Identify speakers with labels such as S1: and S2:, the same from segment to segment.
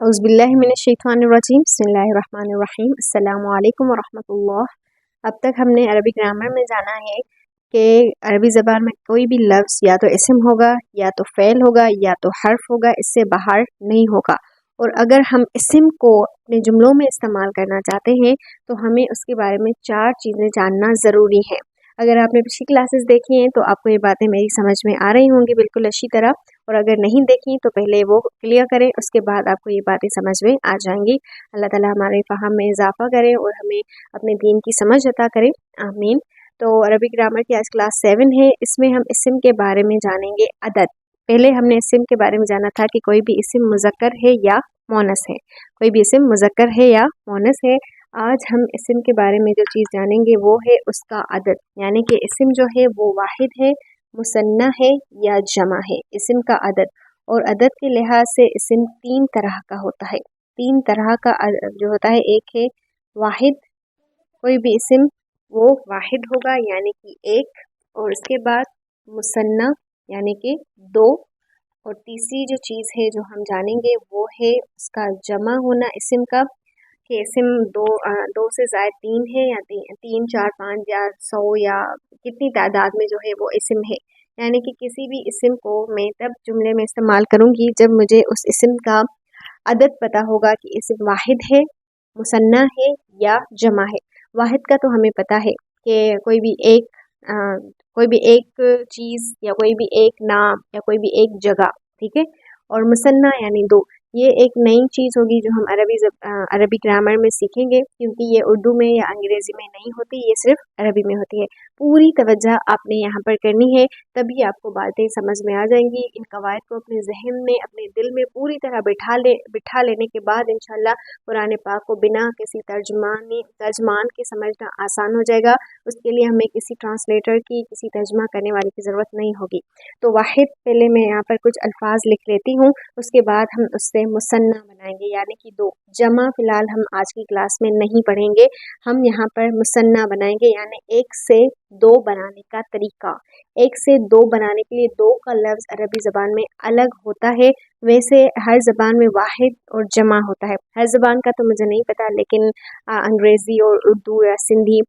S1: औज़ुबिल्लाहिमिनश्शैतानिर्रजीम बिस्मिल्लाहिर्रहमानिर्रहीम अस्सलामु अलैकुम वरहमतुल्लाह। अब तक हमने अरबी ग्रामर में जाना है कि अरबी ज़बान में कोई भी लफ्ज़ या तो इस्म होगा या तो फ़ेल होगा या तो हर्फ होगा, इससे बाहर नहीं होगा। और अगर हम इस्म को अपने जुमलों में इस्तेमाल करना चाहते हैं तो हमें उसके बारे में 4 चीज़ें जानना ज़रूरी है। अगर आपने पिछली क्लासेस देखी हैं तो आपको ये बातें मेरी समझ में आ रही होंगी बिल्कुल अच्छी तरह, और अगर नहीं देखी तो पहले वो क्लियर करें, उसके बाद आपको ये बातें समझ में आ जाएंगी। अल्लाह ताला हमारे फ़हम में इजाफ़ा करे और हमें अपने दीन की समझ अता करे, आमीन। तो अरबी ग्रामर की आज क्लास 7 है। इसमें हम इस्म के बारे में जानेंगे अदद। पहले हमने इस्म के बारे में जाना था कि कोई भी इस्म मुज़क्कर है या मोनस है, कोई भी इस्म मुज़क्कर है या मोनस है। आज हम इस्म के बारे में जो चीज़ जानेंगे वो है उसका अदद, यानी कि इस्म जो है वो वाहिद है, मुसन्ना है या जमा है, इस्म का अदद। और अदद के लिहाज से इस्म 3 तरह का होता है। 3 तरह का जो होता है, एक है वाहिद, कोई भी इस्म वो वाहिद होगा यानी कि एक, और उसके बाद मुसन्ना यानी कि 2, और तीसरी जो चीज़ है जो हम जानेंगे वो है उसका जमा होना इस्म का, कि इस्म दो से ज़ायद 3 है या 3, 4, 5 या 100 या कितनी तादाद में जो है वो इस्म है। यानी कि किसी भी इस्म को मैं तब जुमले में इस्तेमाल करूँगी जब मुझे उस इस्म का अदद पता होगा कि इस्म वाहिद है, मुसन्ना है या जमा है। वाहिद का तो हमें पता है कि अ, कोई भी एक चीज़ या कोई भी एक नाम या कोई भी एक जगह, ठीक है। और मुसन्ना यानी 2, ये एक नई चीज़ होगी जो हम अरबी ग्रामर में सीखेंगे, क्योंकि ये उर्दू में या अंग्रेज़ी में नहीं होती, ये सिर्फ अरबी में होती है। पूरी तवज्जो आपने यहाँ पर करनी है, तभी आपको बातें समझ में आ जाएंगी। इन कवायद को अपने जहन में, अपने दिल में पूरी तरह बिठा लेने के बाद इंशाल्लाह कुरान पाक को बिना किसी तर्जमान के समझना आसान हो जाएगा। उसके लिए हमें किसी ट्रांसलेटर की, किसी तर्जमा करने वाले की ज़रूरत नहीं होगी। तो वाहिद, पहले मैं यहाँ पर कुछ अल्फाज लिख लेती हूँ, उसके बाद हम उससे मुसन्ना बनाएंगे यानी कि 2। जमा फ़िलहाल हम आज की क्लास में नहीं पढ़ेंगे, हम यहाँ पर मुसन्ना बनाएंगे यानी 1 से 2 बनाने का तरीका। 1 से 2 बनाने के लिए 2 का लफ्ज़ अरबी ज़बान में अलग होता है, वैसे हर ज़बान में वाहिद और जमा होता है। हर ज़बान का तो मुझे नहीं पता, लेकिन अंग्रेज़ी और उर्दू या सिंधी,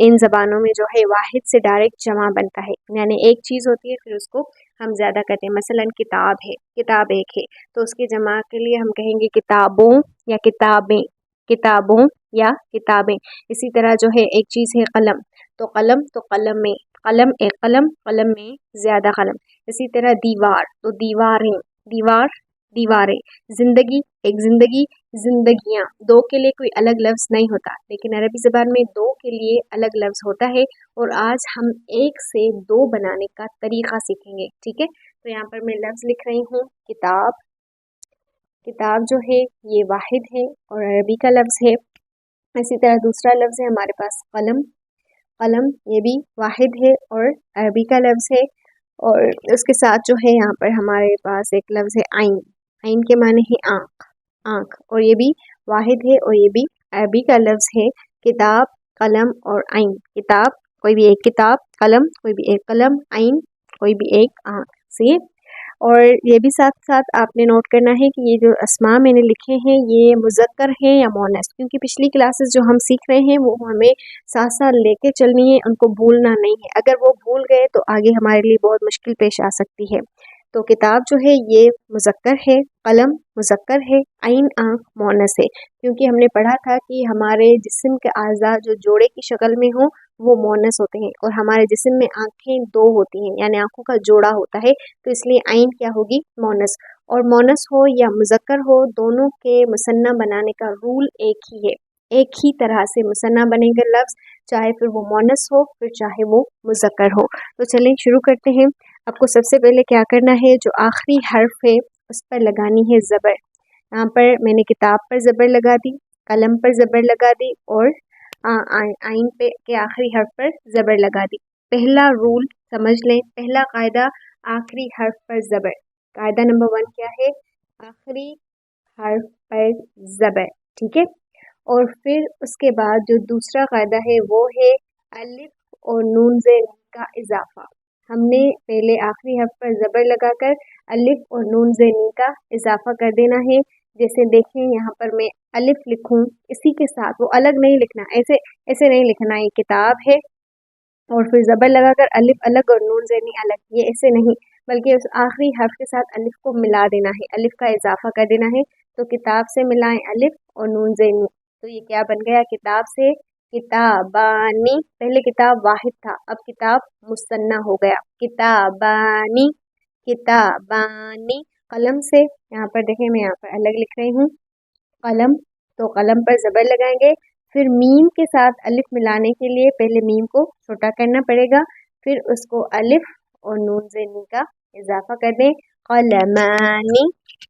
S1: इन ज़बानों में जो है वाहिद से डायरेक्ट जमा बनता है, यानी एक चीज़ होती है फिर उसको हम ज़्यादा करते हैं। मसलन किताब है, किताब एक है तो उसके जमा के लिए हम कहेंगे किताबों या किताबें, किताबों या किताबें। इसी तरह जो है एक चीज़ है कलम, तो कलम में, कलम एक कलम, कलम में ज़्यादा कलम। इसी तरह दीवार, तो दीवारें, दीवार दीवारें। ज़िंदगी एक ज़िंदगी, ज़िंदगियाँ। 2 के लिए कोई अलग लफ्ज़ नहीं होता, लेकिन अरबी ज़बान में 2 के लिए अलग लफ्ज़ होता है। और आज हम 1 से 2 बनाने का तरीक़ा सीखेंगे, ठीक है। तो यहाँ पर मैं लफ्ज़ लिख रही हूँ किताब। किताब जो है ये वाहिद है और अरबी का लफ्ज़ है। इसी तरह दूसरा लफ्ज़ है हमारे पास कलम, कलम ये भी वाहिद है और अरबी का लफ्ज़ है। और उसके साथ जो है यहाँ पर हमारे पास एक लफ्ज़ है आइन, आइन के माने है आँख, आँख, और ये भी वाहिद है और ये भी अरबी का लफ्ज़ है। किताब, कलम और आइन। किताब कोई भी एक किताब, कलम कोई भी एक कलम, आइन कोई भी एक आँख से। और ये भी साथ साथ आपने नोट करना है कि ये जो अस्मा मैंने लिखे हैं ये मुज़क्कर हैं या मोनस, क्योंकि पिछली क्लासेस जो हम सीख रहे हैं वो हमें साथ साथ लेके चलनी है, उनको भूलना नहीं है। अगर वो भूल गए तो आगे हमारे लिए बहुत मुश्किल पेश आ सकती है। तो किताब जो है ये मुज़क्कर है, कलम मुज़क्कर है, आइन आँख मोनस है, क्योंकि हमने पढ़ा था कि हमारे जिस्म के अज़ा जो जोड़े की शक्ल में हो वो मोनस होते हैं, और हमारे जिस्म में आँखें 2 होती हैं यानी आँखों का जोड़ा होता है, तो इसलिए आइन क्या होगी, मोनस। और मोनस हो या मुज़क्कर हो, दोनों के मुसन्ना बनाने का रूल एक ही है, एक ही तरह से मुसन्ना बनेंगे लफ्ज़, चाहे फिर वो मोनस हो फिर चाहे वो मुज़क्कर हो। तो चलिए शुरू करते हैं। आपको सबसे पहले क्या करना है, जो आखिरी हर्फ है उस पर लगानी है ज़बर। यहाँ पर मैंने किताब पर ज़बर लगा दी, कलम पर ज़बर लगा दी और आइन पे के आखिरी हर्फ पर ज़बर लगा दी। पहला रूल समझ लें, पहला कायदा आखिरी हर्फ पर ज़बर। कायदा नंबर 1 क्या है, आखिरी हर्फ पर ज़बर, ठीक है। और फिर उसके बाद जो दूसरा कायदा है वो है अलिफ और नून ज़ेर का इजाफा। हमने पहले आखिरी हर्फ पर ज़बर लगाकर अलिफ और नून ज़ेर का इजाफा कर देना है। जैसे देखें यहाँ पर मैं अलिफ लिखूं, इसी के साथ वो अलग नहीं लिखना, ऐसे ऐसे नहीं लिखना ये किताब है और फिर ज़बर लगाकर अलिफ अलग और नून ज़ेनी अलग, ये ऐसे नहीं, बल्कि उस आखिरी हर्फ के साथ अलिफ को मिला देना है, अलिफ का इजाफा कर देना है। तो किताब से मिलाएं अलिफ और नून ज़ेनी, तो ये क्या बन गया, किताब से किताबानी। पहले किताब वाहिद था, अब किताब मुसन्ना हो गया, किताबानी किताबानी। कलम से, यहाँ पर देखें मैं यहाँ पर अलग लिख रही हूँ कलम, तो कलम पर ज़बर लगाएंगे, फिर मीम के साथ अलिफ मिलाने के लिए पहले मीम को छोटा करना पड़ेगा, फिर उसको अलिफ और नून ज़ेनी का इजाफा कर दें, कलमानी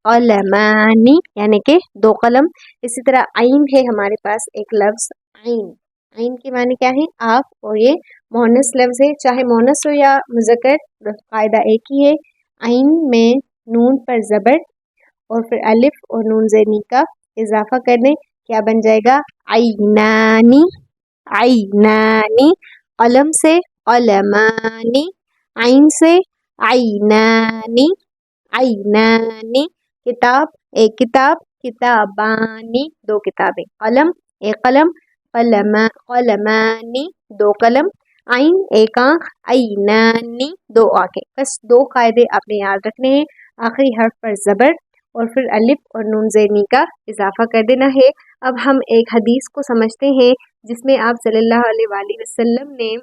S1: कलमानी यानी कि 2 कलम। इसी तरह आइन है हमारे पास एक लफ्ज़ आइन, आइन के माने क्या है, आप, और ये मोहनस लफ्ज़ है, चाहे मोहनस हो या मुज़क्कर कायदा एक ही है। आइन में नून पर ज़बर और फिर अलिफ और नून ज़ेनी का इजाफा कर दें, क्या बन जाएगा, आइनानी आइनानी। कलम से कलमानी, आइन से आइनानी आइनानी। किताब एक किताब, किताबानी 2 किताबें, कलम एक कलम, कलमानी 2 कलम, आइन एक आँख, आइनानी 2 आँखें। बस 2 कायदे आपने याद रखने हैं, आखिरी हर्फ पर ज़बर और फिर अलिफ और नून ज़ेनी का इजाफा कर देना है। अब हम एक हदीस को समझते हैं जिसमें आप सल्लल्लाहु अलैहि वसल्लम ने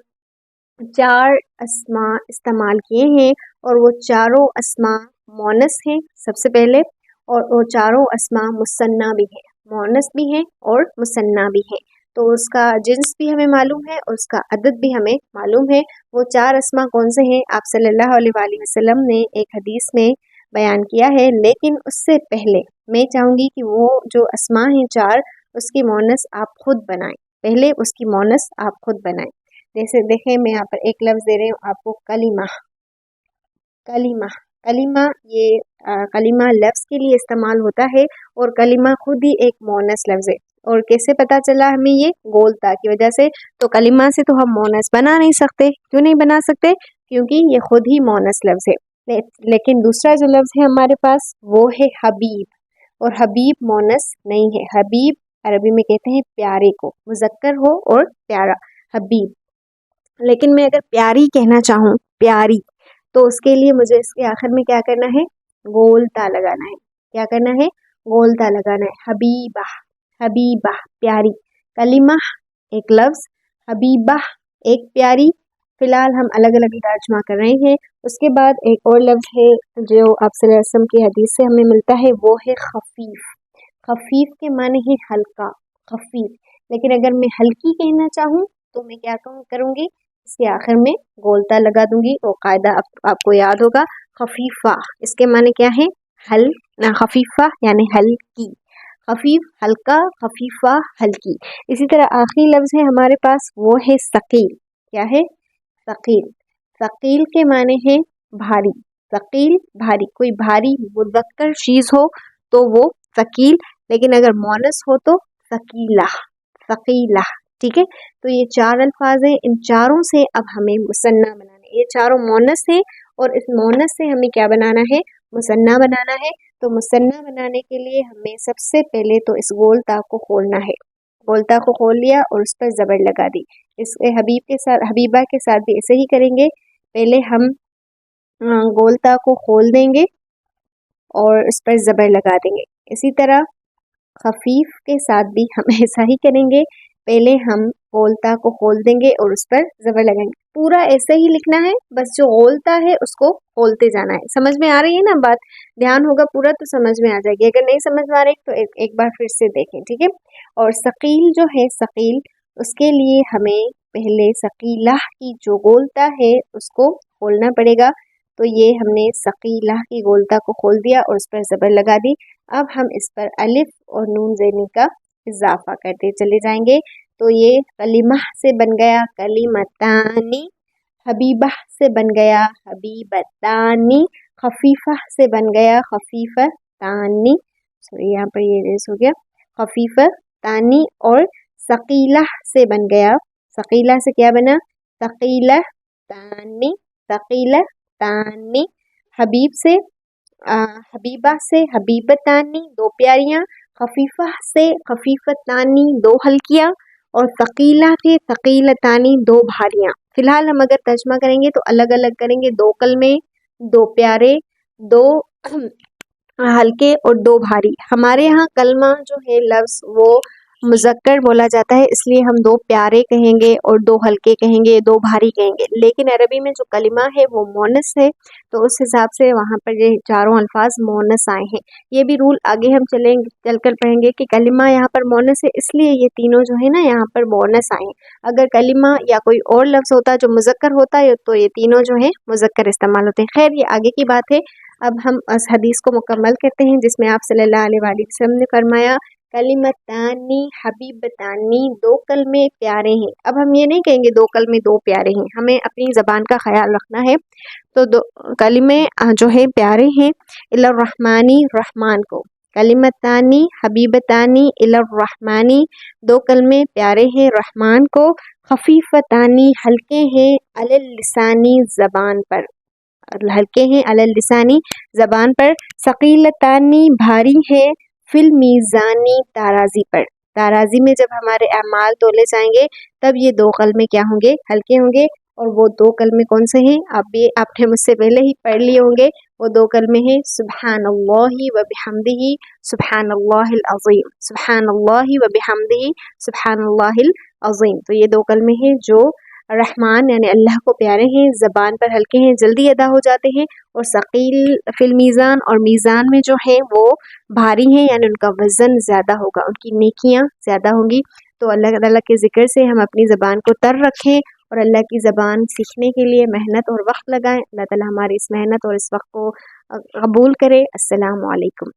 S1: 4 अस्मा इस्तेमाल किए हैं और वो चारों अस्मा मोनस हैं सबसे पहले, और वो चारों अस्मा मुसन्ना भी हैं, मोनस भी हैं और मुसन्ना भी हैं। तो उसका जिन्स भी हमें मालूम है और उसका अदद भी हमें मालूम है। वो 4 अस्मा कौन से हैं, आप सल्लल्लाहु अलैहि वसल्लम ने एक हदीस में बयान किया है, लेकिन उससे पहले मैं चाहूँगी कि वो जो अस्मा हैं 4, उसकी मोनस आप खुद बनाएं, पहले उसकी मोनस आप खुद बनाएं। जैसे देखें मैं यहाँ पर एक लफ्ज़ दे रही हूँ आपको, कलिमा कलिमा कलिमा, ये कलिमा लफ्ज़ के लिए इस्तेमाल होता है और कलिमा खुद ही एक मोनस लफ्ज़ है। और कैसे पता चला हमें, ये गोलता की वजह से। तो कलिमा से तो हम मोनस बना नहीं सकते, क्यों नहीं बना सकते, क्योंकि ये खुद ही मोनस लफ्ज़ है। लेकिन दूसरा जो लफ्ज़ है हमारे पास वो है हबीब, और हबीब मोनस नहीं है। हबीब अरबी में कहते हैं प्यारे को, मुज़क्कर हो और प्यारा, हबीब। लेकिन मैं अगर प्यारी कहना चाहूँ, प्यारी, तो उसके लिए मुझे इसके आखिर में क्या करना है, गोल ता लगाना है। क्या करना है, गोल ता लगाना है। हबीबा हबीबा प्यारी, कलिमा एक लफ्ज़, हबीबा एक प्यारी। फ़िलहाल हम अलग अलग तर्जमा कर रहे हैं। उसके बाद एक और लफ्ज़ है जो आप सल्लल्लाहु अलैहि वसल्लम की हदीस से हमें मिलता है, वो है खफ़ीफ़। खफ़ीफ़ के माने है हल्का, खफ़ीफ़। लेकिन अगर मैं हल्की कहना चाहूँ तो मैं क्या करूँगी, इसके आखिर में गोलता लगा दूंगी। वो कायदा आपको याद होगा, खफीफा, इसके माने क्या है, हल ना, खफीफा यानी हल्की, खफीफ हल्का, खफीफा हल्की। इसी तरह आखिरी लफ्ज़ है हमारे पास, वो है सकील। क्या है, सकील। सकील के माने है भारी, सकील भारी, कोई भारी मुज़क्कर चीज़ हो तो वो सकील, लेकिन अगर मोनस हो तो सकीला, सकीला। ठीक है, तो ये 4 अल्फाज हैं, इन चारों से अब हमें मुसन्ना बनाना है। ये चारों मोनस हैं और इस मोनस से हमें क्या बनाना है, मुसन्ना बनाना है। तो मुसन्ना बनाने के लिए हमें सबसे पहले तो इस गोलता को खोलना है। गोलता को खोल लिया और उस पर ज़बर लगा दी। इसके हबीब के साथ, हबीबा के साथ भी ऐसे ही करेंगे। पहले हम गोलता को खोल देंगे और उस पर ज़बर लगा देंगे। इसी तरह खफीफ के साथ भी हम ऐसा ही करेंगे, पहले हम गोलता को खोल देंगे और उस पर ज़बर लगाएंगे। पूरा ऐसे ही लिखना है, बस जो गोलता है उसको खोलते जाना है। समझ में आ रही है ना बात, ध्यान होगा पूरा तो समझ में आ जाएगी। अगर नहीं समझ में आ रही तो एक बार फिर से देखें, ठीक है। और सकील जो है, सकील, उसके लिए हमें पहले सकीला की जो गोलता है उसको खोलना पड़ेगा। तो ये हमने सकीला की गोलता को खोल दिया और उस पर ज़बर लगा दी। अब हम इस पर अलिफ और नून ज़ेनी का इजाफा करते चले जाएंगे। तो ये कलिमा से बन गया कलिमतानी, हबीबा से बन गया हबीबतानी, खफीफा से बन गया खफीफतानी, सॉरी यहाँ पर ये रेस हो गया, खफीफतानी। और सकीला से बन गया, सकीला से क्या बना, सकीलतानी, सकीलतानी। हबीब से हबीबा से हबीबतानी दो प्यारियाँ, खफीफा से खफीफतानी दो हल्कियाँ, और थकीला से थकीलतानी दो भारियाँ। फिलहाल हम अगर तर्जमा करेंगे तो अलग अलग करेंगे, दो कलमे, दो प्यारे, दो हल्के और दो भारी। हमारे यहाँ कलमा जो है लफ्ज़ वो मुज़क्कर बोला जाता है, इसलिए हम दो प्यारे कहेंगे और दो हल्के कहेंगे, दो भारी कहेंगे। लेकिन अरबी में जो कलिमा है वो मोनस है, तो उस हिसाब से वहाँ पर ये चारों अल्फाज मोनस आए हैं। ये भी रूल आगे हम चलकर पढ़ेंगे कि कलिमा यहाँ पर मोनस है, इसलिए ये तीनों जो है ना यहाँ पर मोनस आए हैं। अगर कलिमा या कोई और लफ्ज़ होता जो मुज़क्कर होता है तो ये तीनों जो है मुज़क्कर इस्तेमाल होते हैं। खैर ये आगे की बात है। अब हम इस हदीस को मुकम्मल करते हैं, जिसमें आप सल्लल्लाहु अलैहि वसल्लम ने फरमाया, कलिमतानी हबीबतानी दो कलमे प्यारे हैं। अब हम ये नहीं कहेंगे दो कलमे दो प्यारे हैं, हमें अपनी ज़बान का ख्याल रखना है। तो दो कलिमे जो है प्यारे हैं, इलर रहमानी रहमान को, कलिमतानी हबीबतानी इलर रहमानी दो कलमे प्यारे हैं रहमान को, खफीफतानी हल्के हैं अलल लिसानी ज़बान पर, हल्के हैं अलल लिसानी ज़बान पर, सकीलतानी भारी है फिल मीज़ानी ताराजी पर, ताराजी में जब हमारे अमाल तोले जाएंगे तब ये दो कलमे क्या होंगे, हल्के होंगे। और वो दो कलमे कौन से हैं, आपने मुझसे पहले ही पढ़ लिए होंगे। वो दो कलमे हैं सुब्हानल्लाहि व बिहम्दिही सुब्हानल्लाहिल अज़ीम, सुब्हानल्लाहि व बिहम्दिही सुब्हानल्लाहिल अज़ीम। तो ये दो कलमे हैं जो रहमान यानी अल्लाह को प्यारे हैं, ज़बान पर हल्के हैं, जल्दी अदा हो जाते हैं, और सकील फिल मीज़ान, और मीज़ान में जो है वो भारी हैं यानी उनका वज़न ज़्यादा होगा, उनकी नेकियां ज़्यादा होंगी। तो अल्लाह ताला के ज़िक्र से हम अपनी ज़बान को तर रखें और अल्लाह की ज़बान सीखने के लिए मेहनत और वक्त लगाएं। अल्लाह ताला हमारी इस मेहनत और इस वक्त को कबूल करे। अस्सलामु अलैकुम।